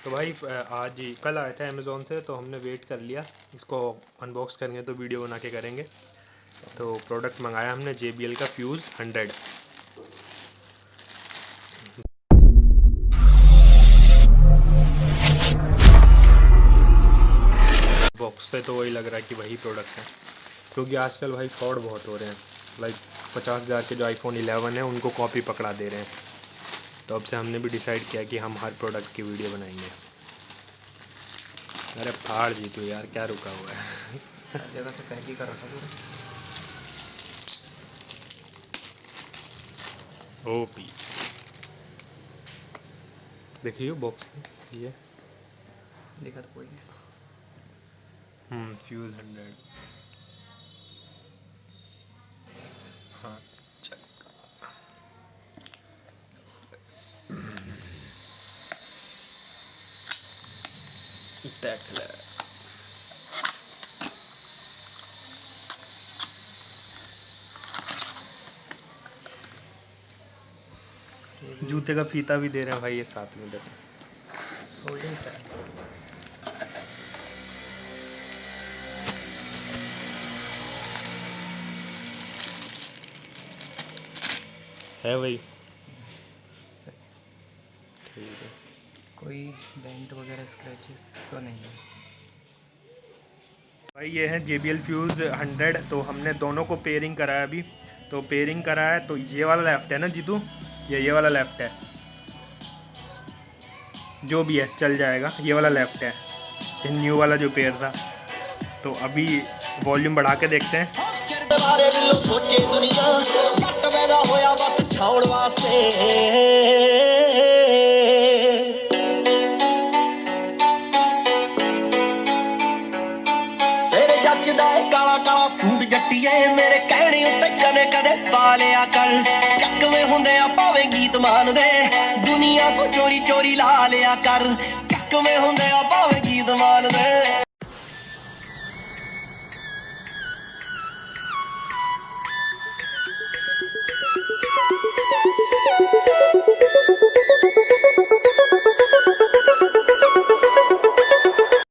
तो भाई आज ही कल आया था अमेज़ोन से, तो हमने वेट कर लिया, इसको अनबॉक्स करेंगे तो वीडियो बना के करेंगे। तो प्रोडक्ट मंगाया हमने JBL का फ्यूज़ 100। बॉक्स से तो वही लग रहा है कि वही प्रोडक्ट है, क्योंकि आजकल भाई फ्रॉड बहुत हो रहे हैं। लाइक 50,000 के जो iPhone 11 है उनको कॉपी पकड़ा दे रहे हैं। तो अब से हमने भी डिसाइड किया कि हम हर प्रोडक्ट की वीडियो बनाएंगे। अरे फाड़ जी तू यार, क्या रुका हुआ है? हर जगह से पैक ही कर रखा था। ओपी देखिए बॉक्स ये लिखा तो कोई है। फ्यूज़ 100। हाँ चल। जूते का फीता भी दे रहे हैं भाई, ये साथ में देखो। होल्डिंग स्टाइल है भाई। सही। ठीक है। कोई डेंट वगैरह स्क्रैचेस तो नहीं है भाई ये है JBL फ्यूज़ 100। तो हमने दोनों को पेयरिंग कराया अभी। तो पेयरिंग कराया तो ये वाला लेफ़्ट है ना जीतू, ये वाला लेफ़्ट है, जो भी है चल जाएगा। ये वाला लेफ़्ट है, ये न्यू वाला जो पेयर था। तो अभी वॉल्यूम बढ़ा के देखते हैं। काला काला सूट जट्टीए मेरे कहने उत्ते कदे कदे पा लिया कर। चकवे हुंदे आ भावे गीत मान दे, दुनिया को चोरी चोरी ला लिया कर। चकवे हुंदे आ भावे गीत मान दे।